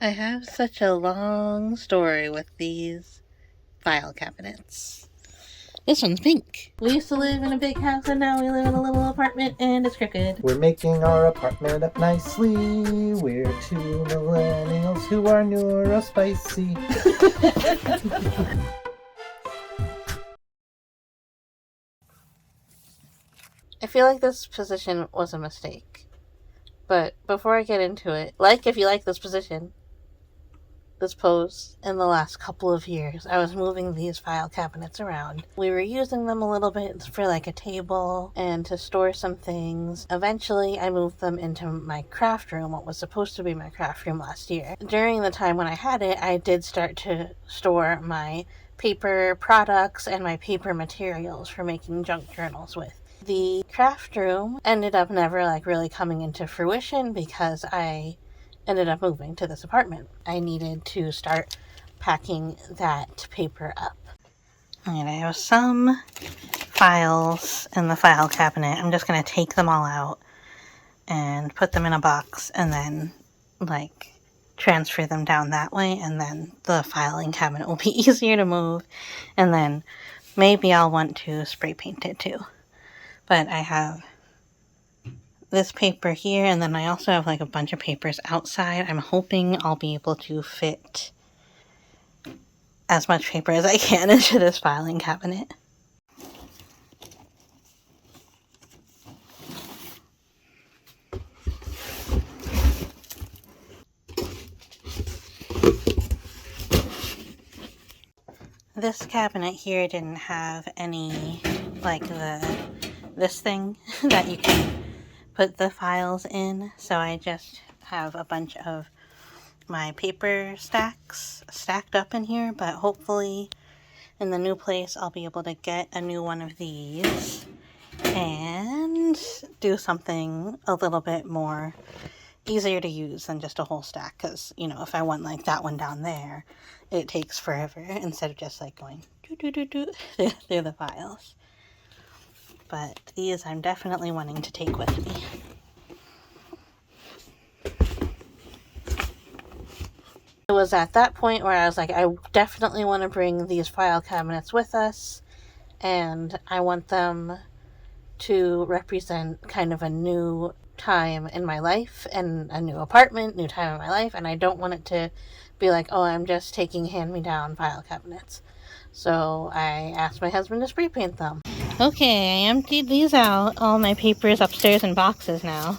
I have such a long story with these file cabinets. This one's pink. We used to live in a big house and now we live in a little apartment and it's crooked. We're making our apartment up nicely. We're two millennials who are neurospicy. I feel like this position was a mistake. But before I get into it, if you like this position, this pose, in the last couple of years, I was moving these file cabinets around. We were using them a little bit for like a table and to store some things. Eventually, I moved them into my craft room, what was supposed to be my craft room last year. During the time when I had it, I did start to store my paper products and my paper materials for making junk journals with. The craft room ended up never really coming into fruition because I ended up moving to this apartment. I needed to start packing that paper up. Alright, I have some files in the file cabinet. I'm just going to take them all out and put them in a box and then transfer them down that way, and then the filing cabinet will be easier to move, and then maybe I'll want to spray paint it too. But I have this paper here, and then I also have a bunch of papers outside. I'm hoping I'll be able to fit as much paper as I can into this filing cabinet. This cabinet here didn't have any, this thing that you can put the files in, so I just have a bunch of my paper stacks stacked up in here, but hopefully in the new place I'll be able to get a new one of these and do something a little bit more easier to use than just a whole stack, because if I want that one down there, it takes forever instead of just going through the files. But these I'm definitely wanting to take with me. It was at that point where I was like, I definitely want to bring these file cabinets with us, and I want them to represent kind of a new time in my life and a new apartment, new time in my life, and I don't want it to be oh, I'm just taking hand-me-down file cabinets. So I asked my husband to spray paint them. Okay, I emptied these out. All my paper is upstairs in boxes now.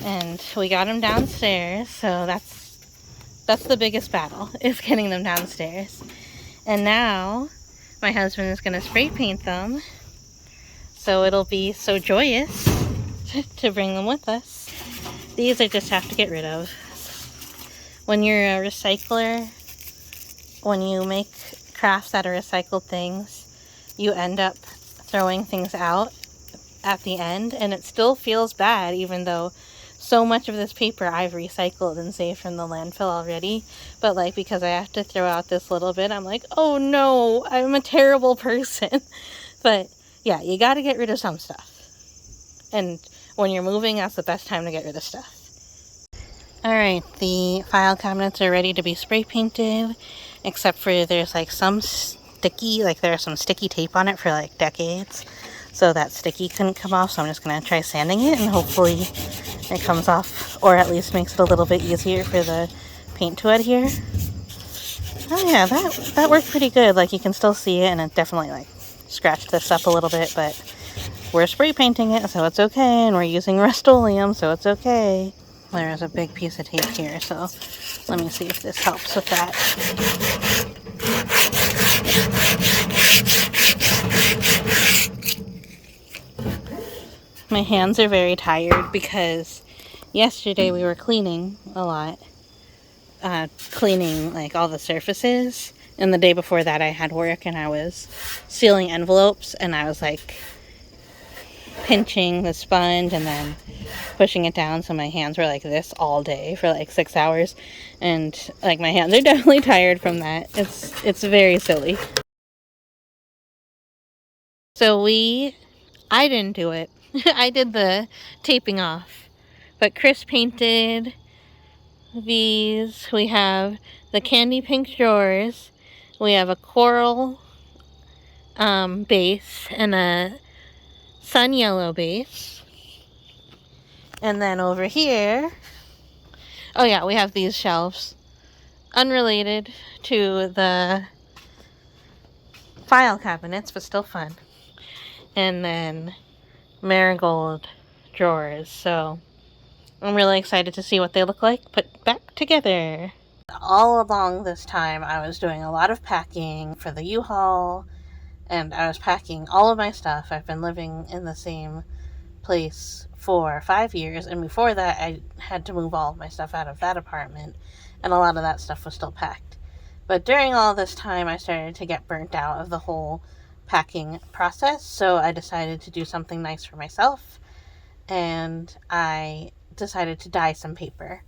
And we got them downstairs, so that's the biggest battle, is getting them downstairs. And now my husband is going to spray paint them, so it'll be so joyous to bring them with us. These I just have to get rid of. When you're a recycler, when you make crafts out of recycled things, you end up throwing things out at the end, and it still feels bad, even though so much of this paper I've recycled and saved from the landfill already. But because I have to throw out this little bit, I'm like, oh no, I'm a terrible person. But yeah, you gotta get rid of some stuff. And when you're moving, that's the best time to get rid of stuff. Alright, the file cabinets are ready to be spray painted, except for there's some sticky, there's some sticky tape on it for decades. So that sticky couldn't come off, so I'm just going to try sanding it, and hopefully it comes off, or at least makes it a little bit easier for the paint to adhere. Oh yeah, that worked pretty good. You can still see it, and it definitely scratched this up a little bit, but we're spray painting it, so it's okay, and we're using Rust-Oleum, so it's okay. There's a big piece of tape here, so let me see if this helps with that. My hands are very tired because yesterday we were cleaning a lot, cleaning all the surfaces, and the day before that I had work and I was sealing envelopes, and I was pinching the sponge and then pushing it down, so my hands were this all day for 6 hours, and my hands are definitely tired from that. It's very silly. So I didn't do it. I did the taping off, but Chris painted these. We have the candy pink drawers. We have a coral base and a sun yellow base. And then over here, oh yeah, we have these shelves. Unrelated to the file cabinets, but still fun. And then marigold drawers. So I'm really excited to see what they look like put back together. All along this time, I was doing a lot of packing for the U-Haul, and I was packing all of my stuff. I've been living in the same place for 5 years, and before that, I had to move all of my stuff out of that apartment, and a lot of that stuff was still packed. But during all this time, I started to get burnt out of the whole packing process, so I decided to do something nice for myself, and I decided to dye some paper.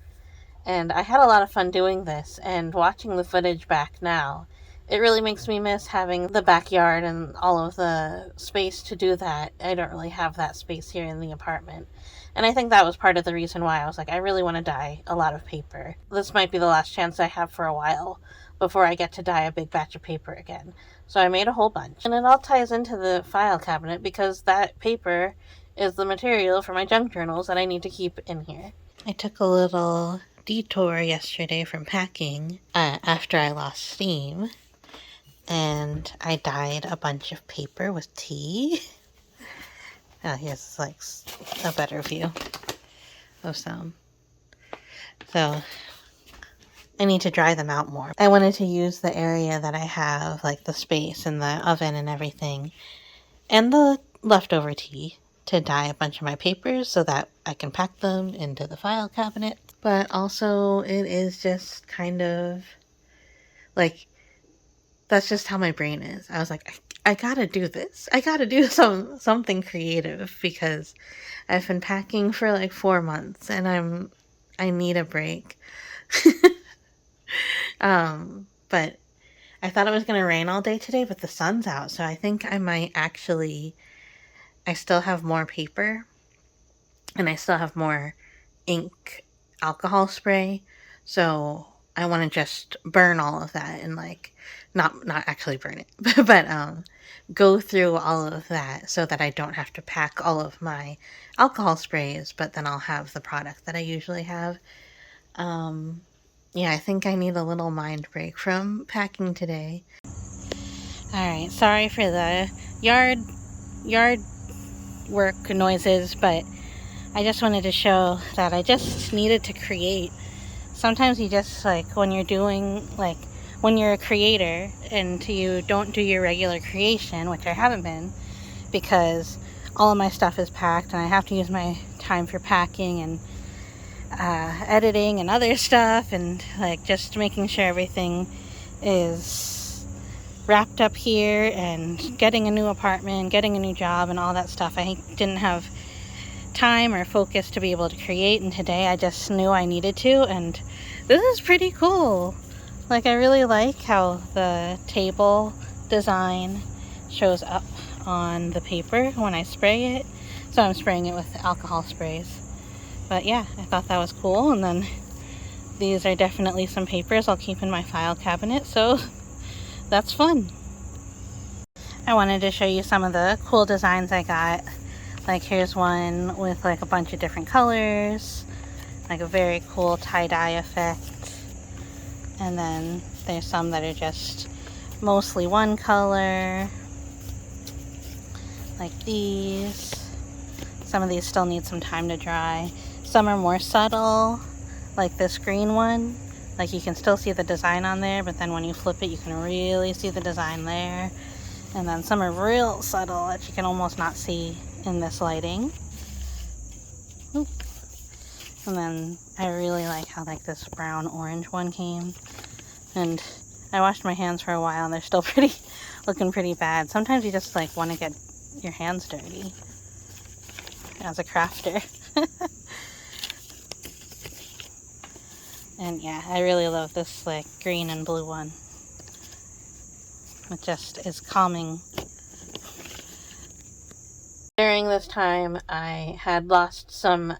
And I had a lot of fun doing this, and watching the footage back now, it really makes me miss having the backyard and all of the space to do that. I don't really have that space here in the apartment. And I think that was part of the reason why I was like, I really want to dye a lot of paper. This might be the last chance I have for a while before I get to dye a big batch of paper again. So I made a whole bunch. And it all ties into the file cabinet because that paper is the material for my junk journals that I need to keep in here. I took a little detour yesterday from packing after I lost steam, and I dyed a bunch of paper with tea. Oh, here's like a better view of some. So I need to dry them out more. I wanted to use the area that I have, like the space and the oven and everything, and the leftover tea to dye a bunch of my papers so that I can pack them into the file cabinet. But also it is just kind of like, that's just how my brain is. I was like, I gotta do this. I gotta do something creative because I've been packing for like 4 months and I need a break. But I thought it was gonna rain all day today, but the sun's out, so I think I might actually, I still have more paper and I still have more ink alcohol spray, so I want to just burn all of that and like not actually burn it but go through all of that so that I don't have to pack all of my alcohol sprays, but then I'll have the product that I usually have. Yeah, I think I need a little mind break from packing today. Alright, sorry for the yard work noises, but I just wanted to show that I just needed to create. Sometimes you just, like, when you're a creator and you don't do your regular creation, which I haven't been, because all of my stuff is packed and I have to use my time for packing and editing and other stuff, and like just making sure everything is wrapped up here and getting a new apartment, getting a new job and all that stuff. I didn't have time or focus to be able to create, and today I just knew I needed to, and this is pretty cool. Like, I really like how the table design shows up on the paper when I spray it, so I'm spraying it with alcohol sprays. But yeah, I thought that was cool. And then these are definitely some papers I'll keep in my file cabinet, so that's fun. I wanted to show you some of the cool designs I got. Like, here's one with like a bunch of different colors, like a very cool tie-dye effect. And then there's some that are just mostly one color, like these. Some of these still need some time to dry. Some are more subtle, like this green one. Like, you can still see the design on there, but then when you flip it, you can really see the design there. And then some are real subtle that you can almost not see in this lighting. Oop. And then I really like how like this brown orange one came. And I washed my hands for a while and they're still looking pretty bad. Sometimes you just like want to get your hands dirty as a crafter. And yeah, I really love this like green and blue one. It just is calming. During this time, I had lost some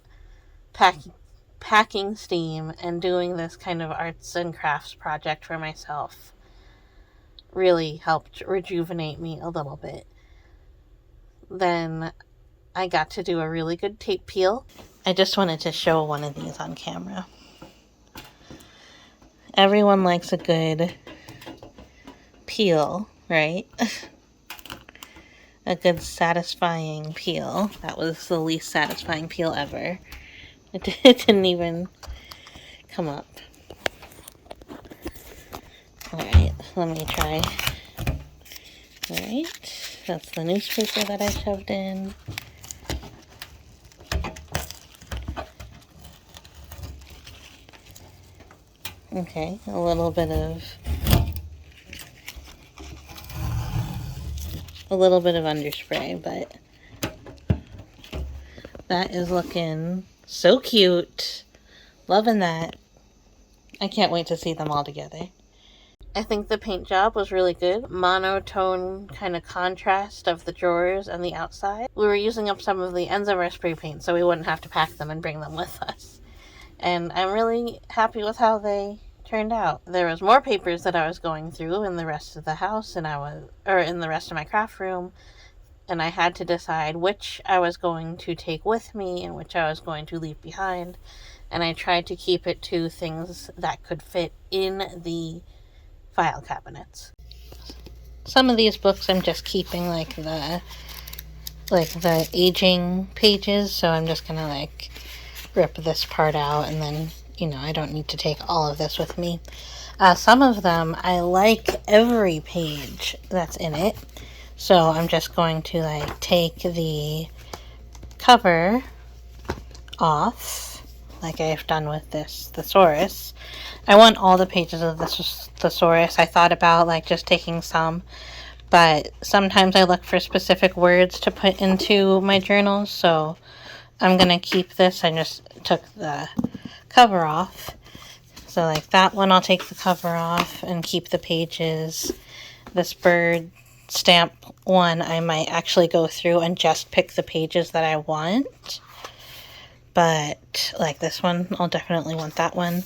packing steam and doing this kind of arts and crafts project for myself really helped rejuvenate me a little bit. Then I got to do a really good tape peel. I just wanted to show one of these on camera. Everyone likes a good peel, right? A good satisfying peel. That was the least satisfying peel ever. It didn't even come up. Alright, let me try. Alright, that's the newspaper that I shoved in. Okay, a little bit of underspray, but that is looking so cute. Loving that. I can't wait to see them all together. I think the paint job was really good. Monotone kind of contrast of the drawers and the outside. We were using up some of the ends of our spray paint so we wouldn't have to pack them and bring them with us. And I'm really happy with how they turned out. There was more papers that I was going through in the rest of the house, in the rest of my craft room, and I had to decide which I was going to take with me and which I was going to leave behind. And I tried to keep it to things that could fit in the file cabinets. Some of these books I'm just keeping like the aging pages, so I'm just gonna rip this part out, and then I don't need to take all of this with me. Some of them I like every page that's in it, so I'm just going to take the cover off like I've done with this thesaurus. I want all the pages of this thesaurus. I thought about just taking some, but sometimes I look for specific words to put into my journals, so I'm gonna keep this. I just took the cover off. So that one I'll take the cover off and keep the pages. This bird stamp one I might actually go through and just pick the pages that I want. But this one, I'll definitely want that one.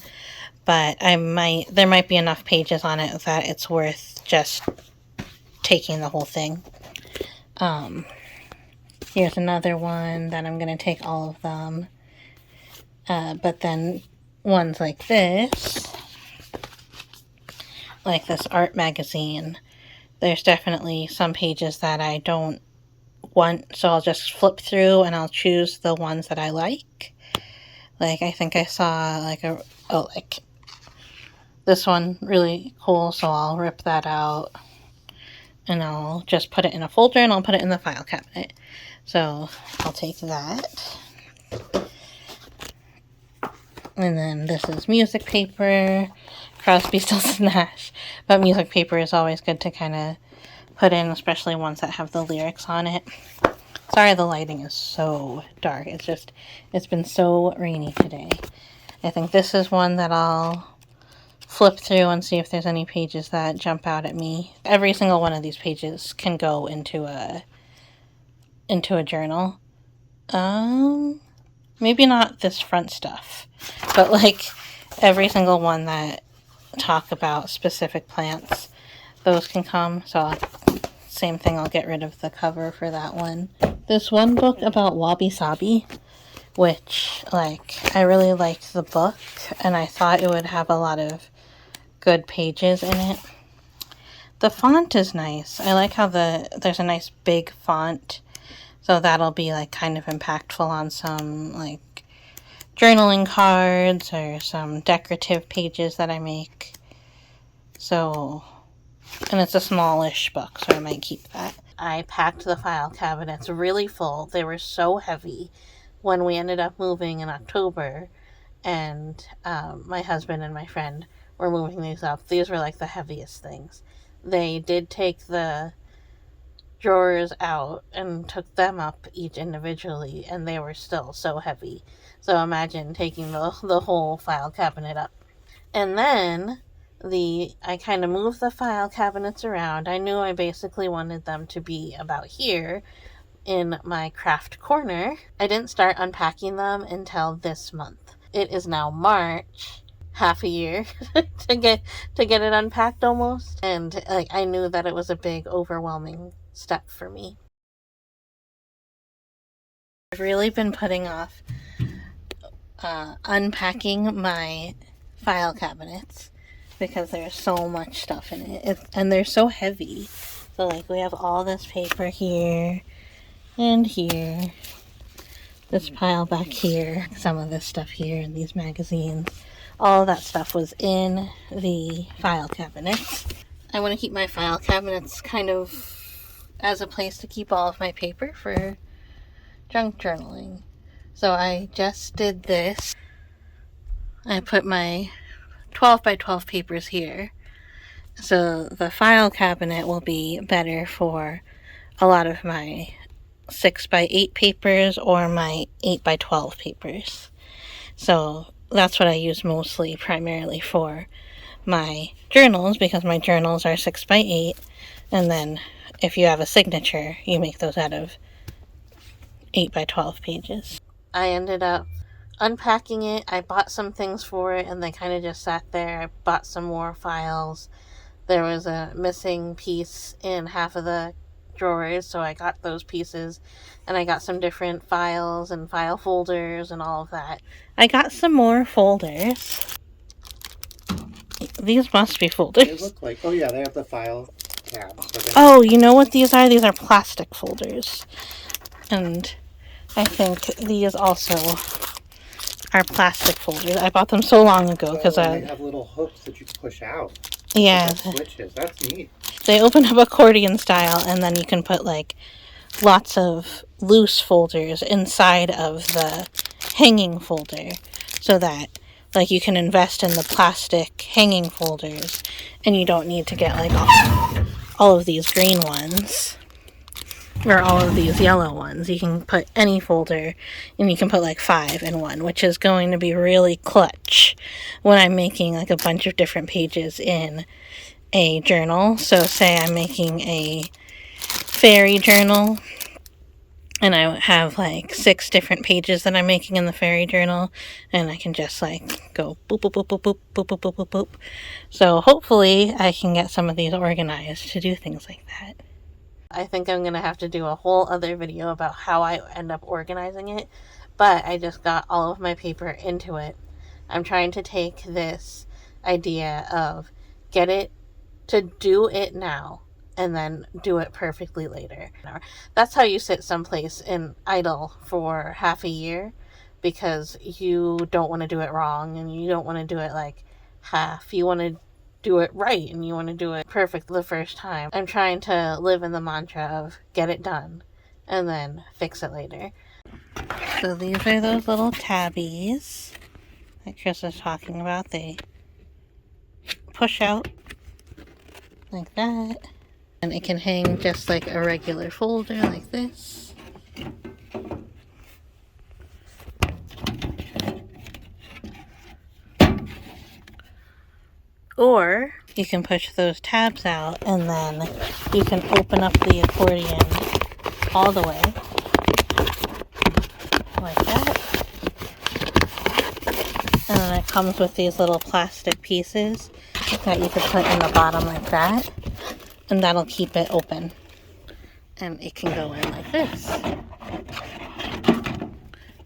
But there might be enough pages on it that it's worth just taking the whole thing. Here's another one that I'm going to take all of them. But then ones like this art magazine, there's definitely some pages that I don't want, so I'll just flip through and I'll choose the ones that I like. I think I saw this one really cool, so I'll rip that out and I'll just put it in a folder and I'll put it in the file cabinet. So I'll take that. And then this is music paper. Crosby, Stills, and Nash. But music paper is always good to kind of put in, especially ones that have the lyrics on it. Sorry the lighting is so dark. It's been so rainy today. I think this is one that I'll flip through and see if there's any pages that jump out at me. Every single one of these pages can go into a journal. Maybe not this front stuff, but every single one that talk about specific plants, those can come. So same thing, I'll get rid of the cover for that one. This one book about Wabi Sabi, which I really liked the book and I thought it would have a lot of good pages in it. The font is nice. I like how there's a nice big font, so that'll be kind of impactful on some journaling cards or some decorative pages that I make. So, and it's a smallish book, so I might keep that. I packed the file cabinets really full. They were so heavy when we ended up moving in October, and my husband and my friend were moving these up. These were the heaviest things. They did take the drawers out and took them up each individually, and they were still so heavy. So imagine taking the whole file cabinet up. And then I kind of moved the file cabinets around. I knew I basically wanted them to be about here in my craft corner. I didn't start unpacking them until this month. it is now March, half a year to get it unpacked almost. And like, I knew that it was a big, overwhelming step for me. I've really been putting off unpacking my file cabinets because there's so much stuff in it, and they're so heavy. So like, we have all this paper here and here, this pile back here, some of this stuff here, and these magazines. All of that stuff was in the file cabinets. I want to keep my file cabinets kind of as a place to keep all of my paper for junk journaling. So I just did this. I put my 12 by 12 papers here. So the file cabinet will be better for a lot of my 6 by 8 papers or my 8 by 12 papers. So that's what I use mostly, primarily for my journals, because my journals are 6 by 8. And then if you have a signature, you make those out of 8 by 12 pages. I ended up unpacking it. I bought some things for it and they kind of just sat there. I bought some more files. There was a missing piece in half of the drawers, so I got those pieces, and I got some different files and file folders and all of that. I got some more folders. These must be folders. They look like, oh yeah, they have the file tabs. Oh, you know what these are? These are plastic folders. And I think these also are plastic folders. I bought them so long ago because they have little hooks that you can push out. Yeah. Switches. That's neat. They open up accordion style, and then you can put like lots of loose folders inside of the hanging folder, so that like you can invest in the plastic hanging folders and you don't need to get like all of these green ones or all of these yellow ones. You can put any folder, and you can put like 5 in one, which is going to be really clutch when I'm making like a bunch of different pages in a journal. So say I'm making a fairy journal and I have like 6 different pages that I'm making in the fairy journal, and I can just like go boop, boop, boop, boop, boop, boop, boop, boop, boop, boop. So hopefully I can get some of these organized to do things like that. I think I'm going to have to do a whole other video about how I end up organizing it, but I just got all of my paper into it. I'm trying to take this idea of get it to do it now and then do it perfectly later. That's how you sit someplace in idle for half a year, because you don't want to do it wrong and you don't want to do it like half. You want to do it right and you want to do it perfect the first time. I'm trying to live in the mantra of get it done and then fix it later. So these are those little tabbies that Chris was talking about. They push out like that, and it can hang just like a regular folder like this. Or you can push those tabs out and then you can open up the accordion all the way like that. And then it comes with these little plastic pieces that you could put in the bottom like that, and that'll keep it open. And it can go in like this.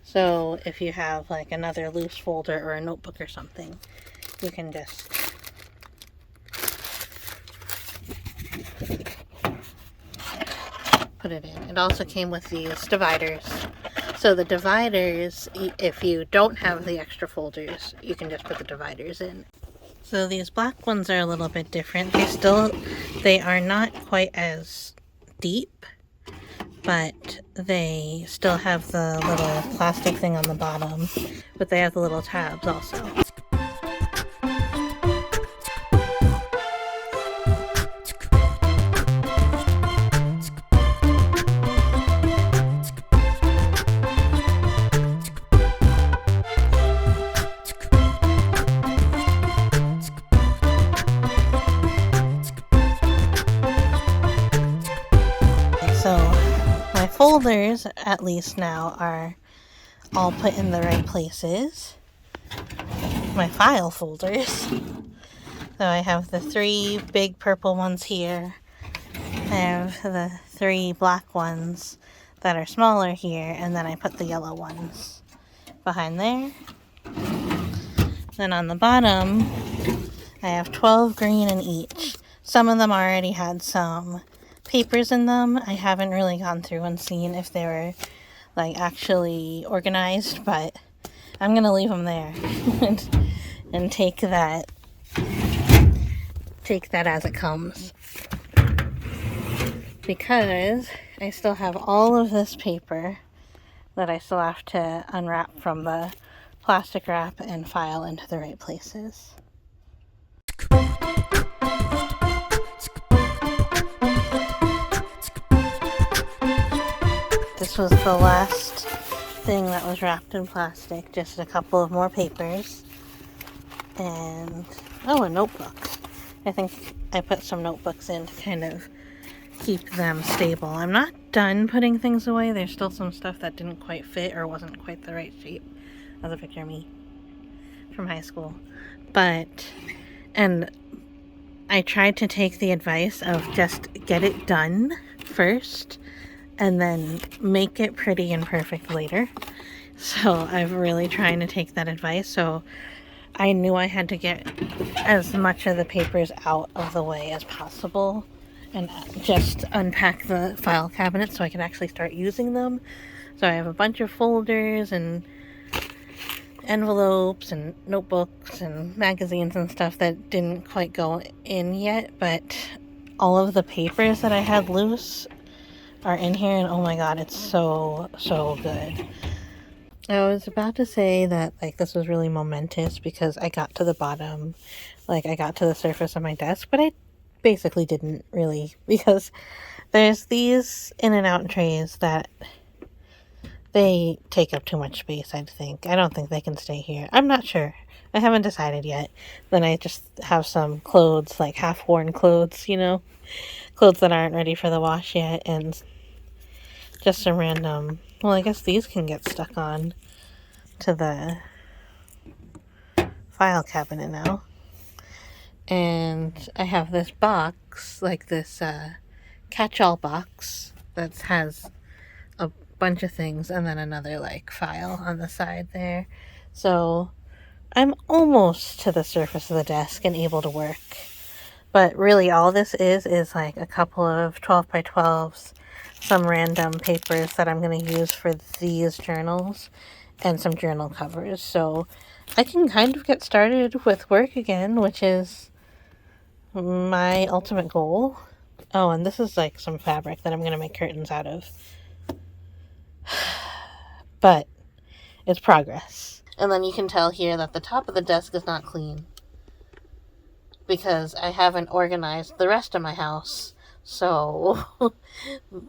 So if you have like another loose folder or a notebook or something, you can just put it in. It also came with these dividers. So the dividers, if you don't have the extra folders, you can just put the dividers in. So these black ones are a little bit different. They are not quite as deep, but they still have the little plastic thing on the bottom, but they have the little tabs also. Folders, at least now, are all put in the right places. my file folders. So I have the 3 big purple ones here. I have the 3 black ones that are smaller here, and then I put the yellow ones behind there. Then on the bottom, I have 12 green in each. Some of them already had some papers in them. I haven't really gone through and seen if they were like actually organized, but I'm gonna leave them there and take that as it comes, because I still have all of this paper that I still have to unwrap from the plastic wrap and file into the right places. This was the last thing that was wrapped in plastic, just a couple of more papers. And, oh, a notebook. I think I put some notebooks in to kind of keep them stable. I'm not done putting things away. There's still some stuff that didn't quite fit or wasn't quite the right shape. That's a picture of me from high school. And I tried to take the advice of just get it done first and then make it pretty and perfect later. So I'm really trying to take that advice. So I knew I had to get as much of the papers out of the way as possible and just unpack the file cabinet so I can actually start using them. So I have a bunch of folders and envelopes and notebooks and magazines and stuff that didn't quite go in yet, but all of the papers that I had loose are in here, and oh my god, it's so good. I was about to say that like this was really momentous because I got to the bottom, like I got to the surface of my desk, but I basically didn't really, because there's these in and out trays that they take up too much space, I think. I don't think they can stay here. I'm not sure. I haven't decided yet. Then I just have some clothes, like half-worn clothes, you know? Clothes that aren't ready for the wash yet, and just some random... Well, I guess these can get stuck on to the file cabinet now. And I have this box, like this catch-all box that has a bunch of things and then another like file on the side there. So I'm almost to the surface of the desk and able to work. But really all this is like a couple of 12 by 12s, some random papers that I'm going to use for these journals, and some journal covers. So I can kind of get started with work again, which is my ultimate goal. Oh, and this is like some fabric that I'm going to make curtains out of. But it's progress. And then you can tell here that the top of the desk is not clean because I haven't organized the rest of my house. So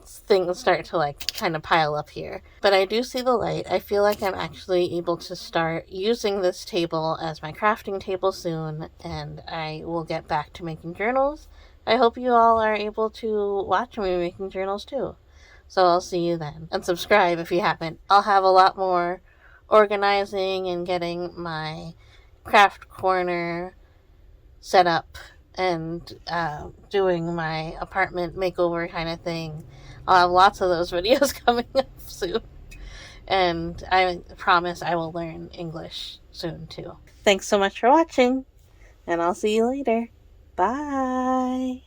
things start to like kind of pile up here. But I do see the light. I feel like I'm actually able to start using this table as my crafting table soon, and I will get back to making journals. I hope you all are able to watch me making journals too. So I'll see you then. And subscribe if you haven't. I'll have a lot more organizing and getting my craft corner set up and doing my apartment makeover kind of thing. I'll have lots of those videos coming up soon. And I promise I will learn English soon too. Thanks so much for watching, and I'll see you later. Bye!